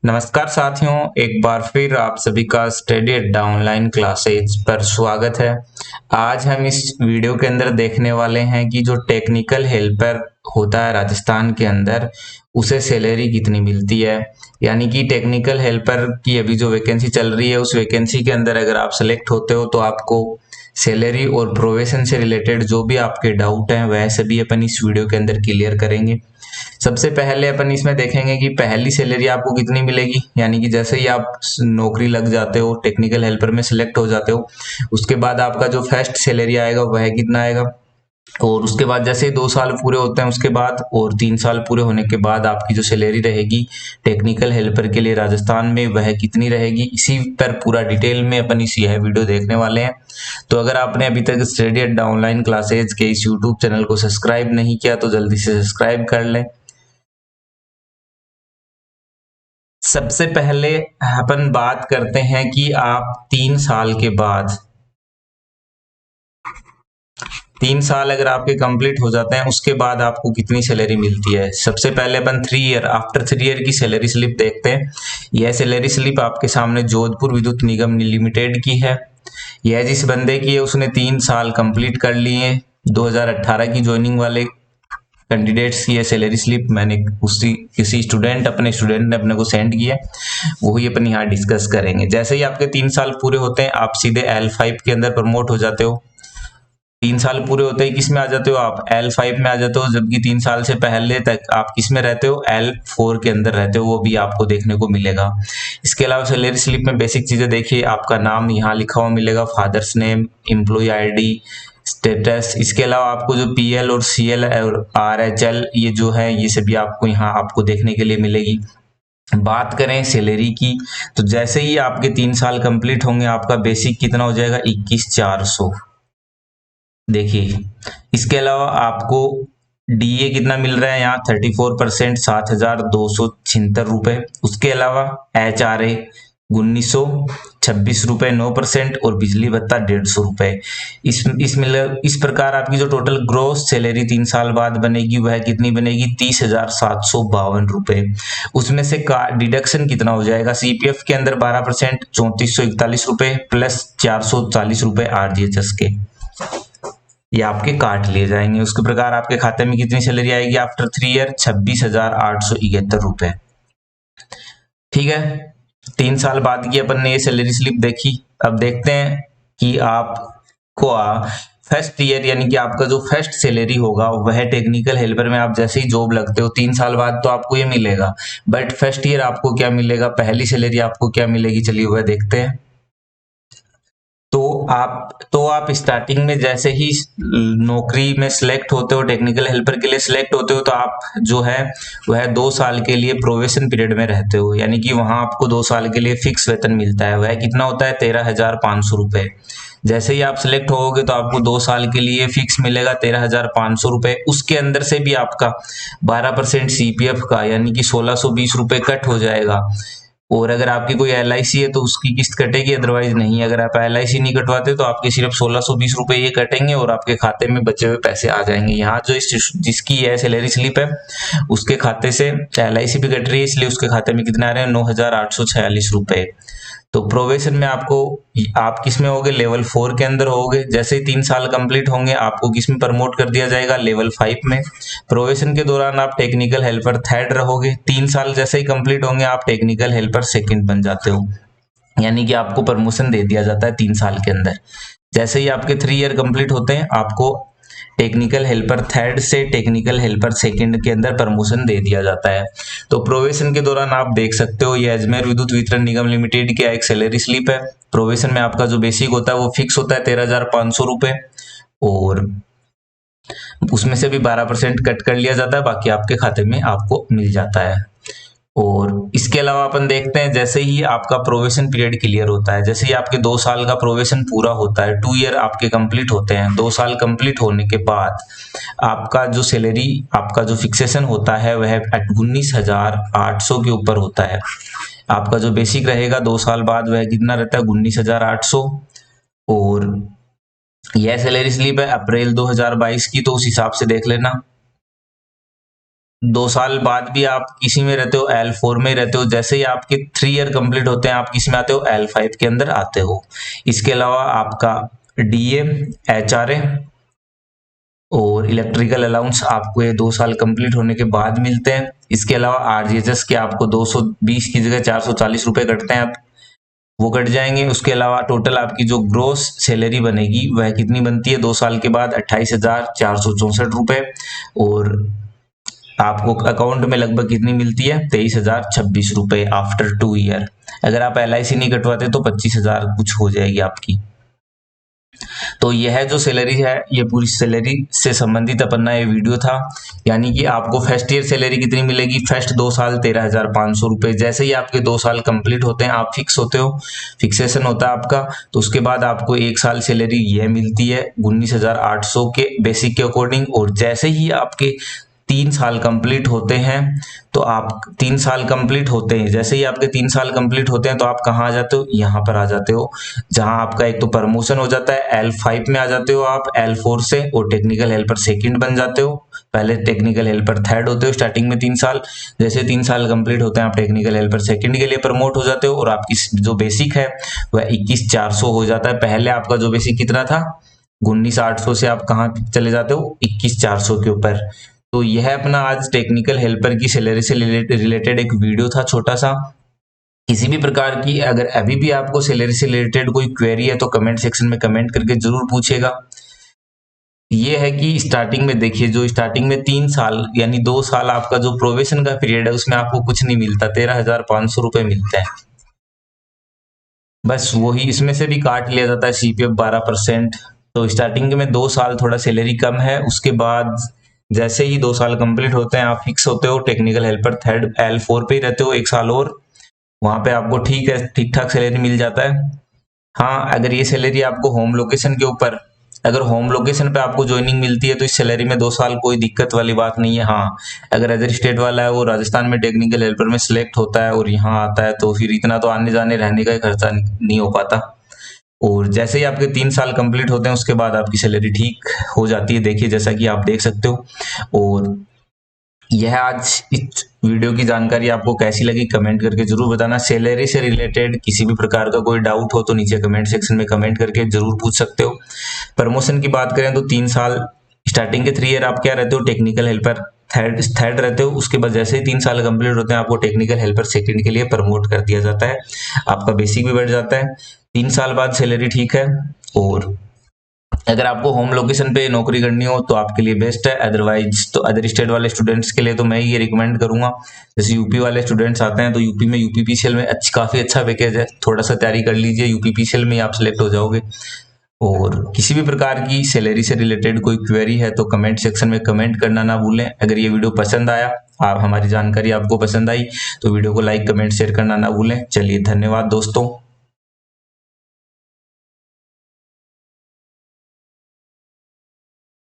नमस्कार साथियों, एक बार फिर आप सभी का स्टडी अड्डा ऑनलाइन क्लासेज पर स्वागत है। आज हम इस वीडियो के अंदर देखने वाले हैं कि जो टेक्निकल हेल्पर होता है राजस्थान के अंदर, उसे सैलरी कितनी मिलती है। यानी कि टेक्निकल हेल्पर की अभी जो वैकेंसी चल रही है, उस वैकेंसी के अंदर अगर आप सेलेक्ट होते हो तो आपको सैलरी और प्रोवेशन से रिलेटेड जो भी आपके डाउट हैं वह सभी अपन इस वीडियो के अंदर क्लियर करेंगे। सबसे पहले अपन इसमें देखेंगे कि पहली सैलरी आपको कितनी मिलेगी। यानी कि जैसे ही आप नौकरी लग जाते हो, टेक्निकल हेल्पर में सिलेक्ट हो जाते हो, उसके बाद आपका जो फर्स्ट सैलरी आएगा वह कितना आएगा। और उसके बाद जैसे ही 2 साल पूरे होते हैं उसके बाद, और 3 साल पूरे होने के बाद आपकी जो सैलरी रहेगी टेक्निकल हेल्पर के लिए राजस्थान में, वह कितनी रहेगी। इसी पर पूरा डिटेल में अपन यह वीडियो देखने वाले हैं। तो अगर आपने अभी तक स्टडी अड्डा ऑनलाइन क्लासेज के इस यूट्यूब चैनल को सब्सक्राइब नहीं किया तो जल्दी से सब्सक्राइब कर लें। सबसे पहले अपन बात करते हैं कि आप 3 साल के बाद, 3 साल अगर आपके कंप्लीट हो जाते हैं उसके बाद आपको कितनी सैलरी मिलती है। सबसे पहले अपन 3 ईयर, आफ्टर 3 ईयर की सैलरी स्लिप देखते हैं। यह सैलरी स्लिप आपके सामने जोधपुर विद्युत निगम लिमिटेड की है। यह जिस बंदे की है उसने 3 साल कंप्लीट कर लिए। 2018 की ज्वाइनिंग वाले कैंडिडेट्स की सैलरी स्लिप मैंने उसी किसी अपने स्टूडेंट ने अपने को सेंड किया, वही अपन यहाँ डिस्कस करेंगे। जैसे ही आपके 3 साल पूरे होते हैं आप सीधे L5 के अंदर प्रमोट हो जाते हो। 3 साल पूरे होते ही किस में आ जाते हो, आप L5 में आ जाते हो। जबकि 3 साल से पहले तक आप किस में रहते हो, L4 के अंदर रहते हो, वो भी आपको देखने को मिलेगा। इसके अलावा सैलरी स्लिप में बेसिक चीजें देखिए, आपका नाम यहाँ लिखा हुआ मिलेगा, father's name, employ ID, status. इसके अलावा आपको जो PL और CL और RHL ये जो है ये सभी आपको यहाँ आपको देखने के लिए मिलेगी। बात करें सैलरी की, तो जैसे ही आपके 3 साल कंप्लीट होंगे आपका बेसिक कितना हो जाएगा, 21,400। देखिए, इसके अलावा आपको DA कितना मिल रहा है यहाँ, 34%, 7,276 रुपए। उसके अलावा HRA 1,926 रुपए, 9%, और बिजली भत्ता 150 रुपए। इस प्रकार आपकी जो टोटल ग्रोस सैलरी 3 साल बाद बनेगी वह कितनी बनेगी, 30,752 रुपए। उसमें से डिडक्शन कितना हो जाएगा, CPF के अंदर 12%, 3,441 रुपए, प्लस 440 रुपए RGHS के, ये आपके काट लिए जाएंगे। उसके प्रकार आपके खाते में कितनी सैलरी आएगी आफ्टर 3 ईयर, 26,871 रुपए। ठीक है, 3 साल बाद की अपन ने ये सैलरी स्लिप देखी। अब देखते हैं कि आपको फर्स्ट ईयर यानी कि आपका जो फर्स्ट सैलरी होगा वह टेक्निकल हेल्पर में आप जैसे ही जॉब लगते हो 3 साल बाद तो आपको ये मिलेगा, बट फर्स्ट ईयर आपको क्या मिलेगा, पहली सैलरी आपको क्या मिलेगी, चलिए वह देखते हैं। तो आप स्टार्टिंग में जैसे ही नौकरी में सिलेक्ट होते हो, टेक्निकल हेल्पर के लिए सिलेक्ट होते हो, तो आप जो है वह 2 साल के लिए प्रोवेशन पीरियड में रहते हो। यानी कि वहां आपको 2 साल के लिए फिक्स वेतन मिलता है, वह कितना होता है, 13,500 रुपए। जैसे ही आप सिलेक्ट होगे तो आपको 2 साल के लिए फिक्स मिलेगा 13,500 रुपए। उसके अंदर से भी आपका 12% CPF का यानी कि 1,620 रुपए कट हो जाएगा। और अगर आपकी कोई LIC है तो उसकी किस्त कटेगी, अदरवाइज नहीं। अगर आप LIC नहीं कटवाते तो आपके सिर्फ 1,620 रुपए ये कटेंगे और आपके खाते में बचे हुए पैसे आ जाएंगे। यहाँ जो जिसकी है सैलरी स्लिप है उसके खाते से LIC भी कट रही है, इसलिए उसके खाते में कितने आ रहे हैं, 9,846 रुपए। तो प्रोवेशन में आप किस में होगे, लेवल 4 के अंदर होगे। जैसे ही 3 साल कंप्लीट होंगे आपको किस में प्रमोट कर दिया जाएगा, लेवल 5 में। प्रोवेशन के दौरान आप टेक्निकल हेल्पर 3rd रहोगे। 3 साल जैसे ही कंप्लीट होंगे आप टेक्निकल हेल्पर 2nd बन जाते हो, यानी कि आपको प्रमोशन दे दिया जाता है 3 साल के अंदर। जैसे ही आपके 3 ईयर कंप्लीट होते हैं आपको टेक्निकल हेल्पर 3rd से टेक्निकल हेल्पर 2nd के अंदर प्रमोशन दे दिया जाता है। तो प्रोवेशन के दौरान आप देख सकते हो ये अजमेर विद्युत वितरण निगम लिमिटेड की एक सैलरी स्लिप है। प्रोवेशन में आपका जो बेसिक होता है वो फिक्स होता है 13,500 रुपए, और उसमें से भी 12% कट कर लिया जाता है, बाकी आपके खाते में आपको मिल जाता है। और इसके अलावा अपन देखते हैं जैसे ही आपका प्रोवेशन पीरियड क्लियर होता है, जैसे ही आपके 2 साल का प्रोवेशन पूरा होता है, 2 ईयर आपके कंप्लीट होते हैं, 2 साल कंप्लीट होने के बाद आपका जो सैलरी, आपका जो फिक्सेशन होता है वह 19,800 के ऊपर होता है। आपका जो बेसिक रहेगा 2 साल बाद वह कितना रहता है, 19,800। और यह सैलरी स्लिप है अप्रैल 2022 की, तो उस हिसाब से देख लेना। 2 साल बाद भी आप किसी में रहते हो, L4 में रहते हो, जैसे ही आपके 3 ईयर कंप्लीट होते हैं आप किस में आते हो, L5 के अंदर आते हो। इसके अलावा आपका DA, HRA और इलेक्ट्रिकल अलाउंस आपको ये 2 साल कंप्लीट होने के बाद मिलते हैं। इसके अलावा RGHS के आपको 220 की जगह 440 रुपए कटते हैं, आप वो कट जाएंगे। उसके अलावा टोटल आपकी जो ग्रोस सैलरी बनेगी वह कितनी बनती है 2 साल के बाद, 28,464 रुपए, और आपको अकाउंट में लगभग कितनी मिलती है, 23,026 रुपए आफ्टर 2 ईयर। अगर आप LIC नहीं कटवाते तो 25,000 कुछ हो जाएगी आपकी। तो यह जो सैलरी है ये पूरी सैलरी से संबंधित अपना ये वीडियो था। यानी कि आपको फर्स्ट ईयर सैलरी कितनी मिलेगी, फर्स्ट 2 साल 13,500 रुपए। जैसे ही आपके 2 साल कंप्लीट होते हैं आप फिक्स होते हो, फिक्सेशन होता है आपका, तो उसके बाद आपको 1 साल सैलरी यह मिलती है 19,800 के बेसिक के अकॉर्डिंग। और जैसे ही आपके 3 साल कंप्लीट होते हैं तो आप 3 साल कंप्लीट होते हैं, जैसे ही आपके 3 साल कंप्लीट होते हैं तो आप कहाँ आ जाते हो, यहाँ पर आ जाते हो, जहाँ आपका एक तो प्रमोशन हो जाता है, L5 में आ जाते हो आप L4 से, और टेक्निकल हेल्पर सेकंड बन जाते हो। पहले टेक्निकल हेल्पर थर्ड होते हो स्टार्टिंग में 3 साल, जैसे 3 साल कंप्लीट होते हैं आप टेक्निकल हेल्पर सेकंड के लिए प्रमोट हो जाते हो, और आपकी जो बेसिक है वह 21,400 हो जाता है। पहले आपका जो बेसिक कितना था, 19,800 से आप कहाँ चले जाते हो, 21,400 के ऊपर। तो यह अपना आज टेक्निकल हेल्पर की सैलरी से रिलेटेड एक वीडियो था छोटा सा। किसी भी प्रकार की अगर अभी भी आपको सैलरी से रिलेटेड कोई क्वेरी है तो कमेंट सेक्शन में कमेंट करके जरूर पूछेगा। ये है कि स्टार्टिंग में देखिए, जो स्टार्टिंग में 3 साल यानी 2 साल आपका जो प्रोबेशन का पीरियड है उसमें आपको कुछ नहीं मिलता, 13,500 रुपए मिलता है, बस वही इसमें से भी काट लिया जाता है CPF 12%। तो स्टार्टिंग में 2 साल थोड़ा सैलरी कम है, उसके बाद जैसे ही 2 साल कंप्लीट होते हैं आप फिक्स होते हो, टेक्निकल हेल्पर थर्ड L4 पे ही रहते हो 1 साल, और वहां पे आपको ठीक है, ठीक ठाक सैलरी मिल जाता है। हाँ, अगर ये सैलरी आपको होम लोकेशन के ऊपर, अगर होम लोकेशन पे आपको ज्वाइनिंग मिलती है तो इस सैलरी में 2 साल कोई दिक्कत वाली बात नहीं है। हाँ, अगर अदर स्टेट वाला है वो राजस्थान में टेक्निकल हेल्पर में सिलेक्ट होता है और यहाँ आता है तो फिर इतना तो आने जाने रहने का खर्चा नहीं हो पाता। और जैसे ही आपके 3 साल कंप्लीट होते हैं उसके बाद आपकी सैलरी ठीक हो जाती है, देखिए जैसा कि आप देख सकते हो। और यह आज इस वीडियो की जानकारी आपको कैसी लगी कमेंट करके जरूर बताना। सैलरी से रिलेटेड किसी भी प्रकार का कोई डाउट हो तो नीचे कमेंट सेक्शन में कमेंट करके जरूर पूछ सकते हो। प्रमोशन की बात करें तो 3 साल स्टार्टिंग के 3 ईयर आप क्या रहते हो, टेक्निकल हेल्पर थर्ड रहते हो। उसके बाद जैसे ही 3 साल कंप्लीट होते हैं आपको टेक्निकल हेल्पर सेकंड के लिए प्रमोट कर दिया जाता है, आपका बेसिक भी बढ़ जाता है। 3 साल बाद सैलरी ठीक है। और अगर आपको होम लोकेशन पे नौकरी करनी हो तो आपके लिए बेस्ट है, अदरवाइज तो अदर स्टेट वाले स्टूडेंट्स के लिए तो मैं ये रिकमेंड करूंगा। जैसे यूपी वाले स्टूडेंट्स आते हैं तो यूपी में UPPCL में काफी अच्छा पैकेज है, थोड़ा सा तैयारी कर लीजिए, UPPCL में आप सिलेक्ट हो जाओगे। और किसी भी प्रकार की सैलरी से रिलेटेड कोई क्वेरी है तो कमेंट सेक्शन में कमेंट करना ना भूलें। अगर ये वीडियो पसंद आया, आप हमारी जानकारी आपको पसंद आई तो वीडियो को लाइक कमेंट शेयर करना ना भूलें। चलिए धन्यवाद दोस्तों।